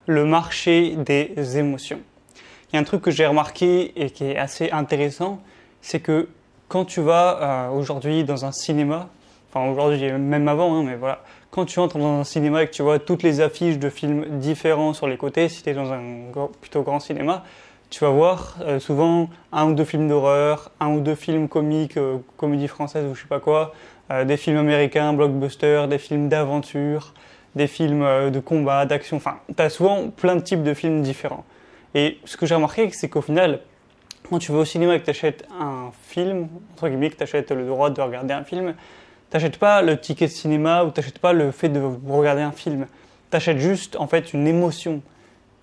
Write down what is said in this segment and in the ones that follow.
Le marché des émotions. Il y a un truc que j'ai remarqué et qui est assez intéressant, c'est que quand tu vas aujourd'hui dans un cinéma, enfin aujourd'hui même avant, mais voilà, quand tu entres dans un cinéma et que tu vois toutes les affiches de films différents sur les côtés, si tu es dans un plutôt grand cinéma, tu vas voir souvent un ou deux films d'horreur, un ou deux films comiques, comédie française ou je sais pas quoi, des films américains, blockbusters, des films d'aventure, des films de combat, d'action, enfin, tu as souvent plein de types de films différents. Et ce que j'ai remarqué, c'est qu'au final, quand tu vas au cinéma et que tu achètes un film, entre guillemets, que tu achètes le droit de regarder un film, tu n'achètes pas le ticket de cinéma ou tu n'achètes pas le fait de regarder un film. Tu achètes juste, en fait, une émotion.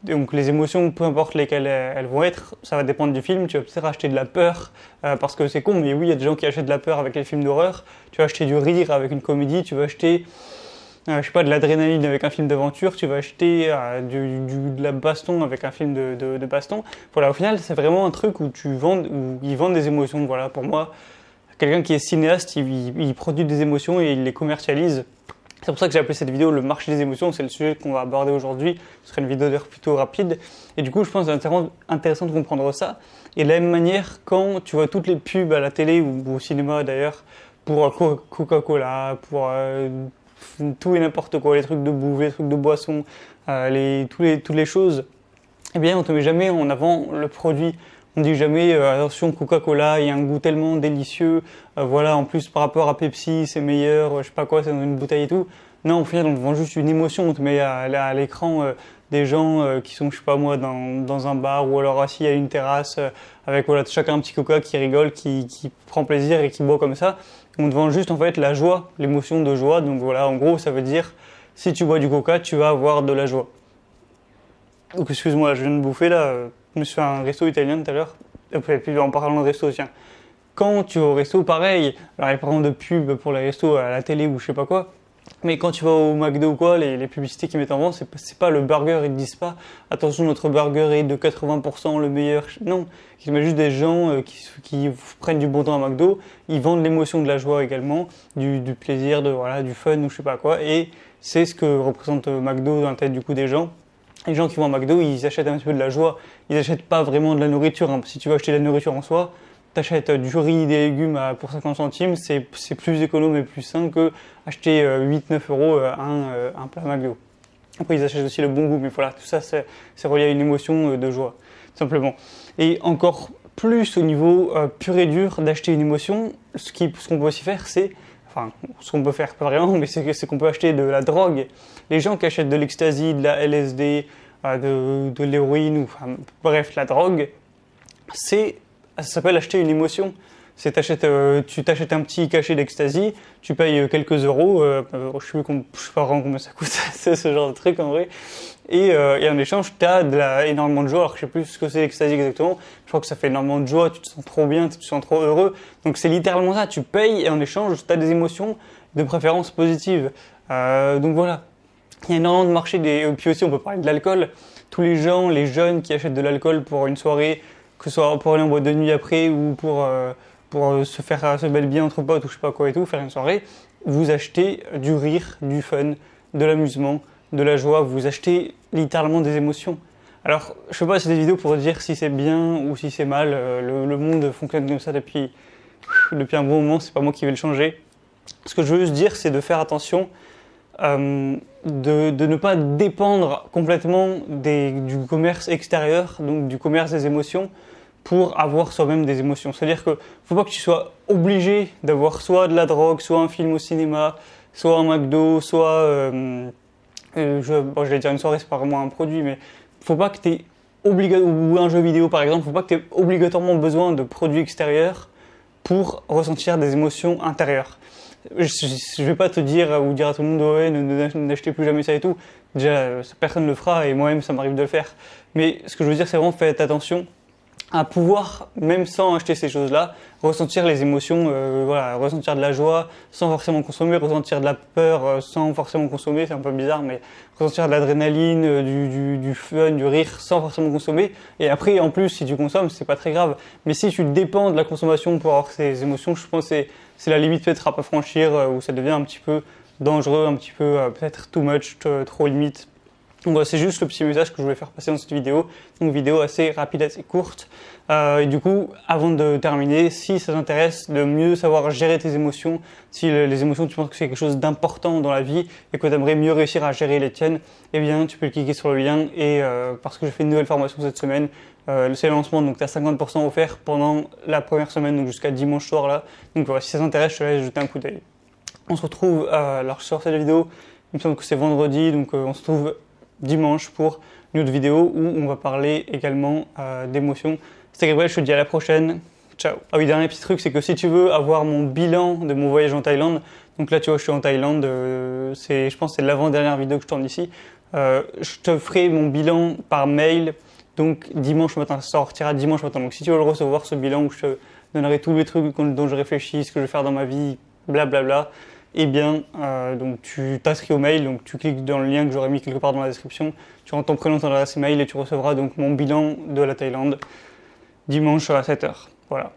Donc les émotions, peu importe lesquelles elles vont être, ça va dépendre du film. Tu vas peut-être acheter de la peur, parce que c'est con, mais oui, il y a des gens qui achètent de la peur avec les films d'horreur. Tu vas acheter du rire avec une comédie, tu vas acheter je sais pas, de l'adrénaline avec un film d'aventure, tu vas acheter de la baston avec un film de baston. Voilà, au final, c'est vraiment un truc où ils vendent des émotions. Voilà, pour moi, quelqu'un qui est cinéaste, il produit des émotions et il les commercialise. C'est pour ça que j'ai appelé cette vidéo le marché des émotions. C'est le sujet qu'on va aborder aujourd'hui. Ce sera une vidéo d'ailleurs plutôt rapide. Et du coup, je pense que c'est intéressant de comprendre ça. Et de la même manière, quand tu vois toutes les pubs à la télé ou au cinéma d'ailleurs, pour Coca-Cola, pour tout et n'importe quoi, les trucs de bouffe, les trucs de boisson, toutes les choses, eh bien on ne te met jamais en avant le produit. On dit jamais attention Coca-Cola, il y a un goût tellement délicieux, voilà, en plus par rapport à Pepsi, c'est meilleur, je sais pas quoi, c'est dans une bouteille et tout. Non, au final, on te vend juste une émotion, on te met à l'écran des gens qui sont, je sais pas moi, dans un bar ou alors assis à une terrasse avec voilà, chacun un petit coca qui rigole, qui prend plaisir et qui boit comme ça. On te vend juste en fait la joie, l'émotion de joie. Donc voilà, en gros, ça veut dire si tu bois du coca, tu vas avoir de la joie. Donc excuse-moi, je viens de bouffer là, je me suis fait un resto italien tout à l'heure. Et puis en parlant de resto, tiens. Quand tu vas au resto, pareil, alors il y a pas de pub pour les restos à la télé ou je sais pas quoi. Mais quand tu vas au McDo ou quoi, les publicités qu'ils mettent en vente, c'est pas le burger, ils te disent pas attention, notre burger est de 80% le meilleur. Non, ils mettent juste des gens qui prennent du bon temps à McDo, ils vendent l'émotion de la joie également, du plaisir, du fun ou je sais pas quoi. Et c'est ce que représente McDo dans la tête du coup des gens. Les gens qui vont à McDo, ils achètent un petit peu de la joie, ils achètent pas vraiment de la nourriture. Si tu veux acheter de la nourriture en soi, t'achètes du riz, des légumes pour 50 centimes, c'est plus économe et plus sain que acheter 8-9 euros un plat McDo. Après, ils achètent aussi le bon goût, mais voilà, tout ça, c'est relié à une émotion de joie, simplement. Et encore plus au niveau pur et dur d'acheter une émotion, ce qu'on peut aussi faire, ce qu'on peut faire pas vraiment, mais c'est qu'on peut acheter de la drogue. Les gens qui achètent de l'ecstasy, de la LSD, de l'héroïne, bref, la drogue, ça s'appelle acheter une émotion. Tu t'achètes un petit cachet d'ecstasy, tu payes quelques euros, je sais pas vraiment combien ça coûte, c'est ce genre de truc en vrai. Et en échange, tu as énormément de joie. Alors je sais plus ce que c'est l'ecstasy exactement, je crois que ça fait énormément de joie, tu te sens trop bien, tu te sens trop heureux. Donc c'est littéralement ça, tu payes et en échange, tu as des émotions de préférence positives. Donc voilà, il y a énormément de marché puis aussi on peut parler de l'alcool. Tous les jeunes qui achètent de l'alcool pour une soirée, que ce soit pour aller en boîte de nuit après ou pour se mettre bien entre potes ou je sais pas quoi et tout, faire une soirée, vous achetez du rire, du fun, de l'amusement, de la joie, vous achetez littéralement des émotions. Alors, je fais pas cette vidéo pour dire si c'est bien ou si c'est mal, le monde fonctionne comme ça depuis un bon moment, c'est pas moi qui vais le changer. Ce que je veux juste dire, c'est de faire attention, de ne pas dépendre complètement du commerce extérieur, donc du commerce des émotions, pour avoir soi-même des émotions. C'est-à-dire que faut pas que tu sois obligé d'avoir soit de la drogue, soit un film au cinéma, soit un McDo, soit je vais dire une soirée, c'est pas vraiment un produit, mais faut pas que tu aies ou un jeu vidéo par exemple, faut pas que tu aies obligatoirement besoin de produits extérieurs pour ressentir des émotions intérieures. Je vais pas te dire ou dire à tout le monde ouais, n'achetez plus jamais ça et tout. Déjà, personne ne le fera et moi-même ça m'arrive de le faire. Mais ce que je veux dire, c'est vraiment faites attention à pouvoir, même sans acheter ces choses-là, ressentir les émotions, ressentir de la joie sans forcément consommer, ressentir de la peur sans forcément consommer, c'est un peu bizarre, mais ressentir de l'adrénaline, du fun, du rire sans forcément consommer. Et après, en plus, si tu consommes, c'est pas très grave. Mais si tu dépends de la consommation pour avoir ces émotions, je pense que c'est la limite peut-être à pas franchir, où ça devient un petit peu dangereux, un petit peu peut-être too much, trop limite. Donc voilà, c'est juste le petit message que je voulais faire passer dans cette vidéo. Donc vidéo assez rapide, assez courte. Et du coup, avant de terminer, si ça t'intéresse de mieux savoir gérer tes émotions, si les émotions tu penses que c'est quelque chose d'important dans la vie et que tu aimerais mieux réussir à gérer les tiennes, eh bien tu peux cliquer sur le lien et parce que j'ai fait une nouvelle formation cette semaine, c'est le lancement, donc tu as 50% offert pendant la première semaine, donc jusqu'à dimanche soir là. Donc voilà, si ça t'intéresse, je te laisse jeter un coup d'œil. On se retrouve, alors sur cette vidéo, il me semble que c'est vendredi, donc on se retrouve dimanche pour une autre vidéo où on va parler également d'émotions. C'était Gabriel, je te dis à la prochaine. Ciao. Ah oui, dernier petit truc, c'est que si tu veux avoir mon bilan de mon voyage en Thaïlande, donc là tu vois je suis en Thaïlande, je pense que c'est l'avant-dernière vidéo que je tourne ici, je te ferai mon bilan par mail, donc dimanche matin, ça sortira dimanche matin. Donc si tu veux le recevoir, ce bilan où je te donnerai tous les trucs dont je réfléchis, ce que je vais faire dans ma vie, blablabla, eh bien, donc tu t'inscris au mail, donc tu cliques dans le lien que j'aurais mis quelque part dans la description, tu rentres ton prénom, ton adresse email et tu recevras donc mon bilan de la Thaïlande dimanche à 7h. Voilà.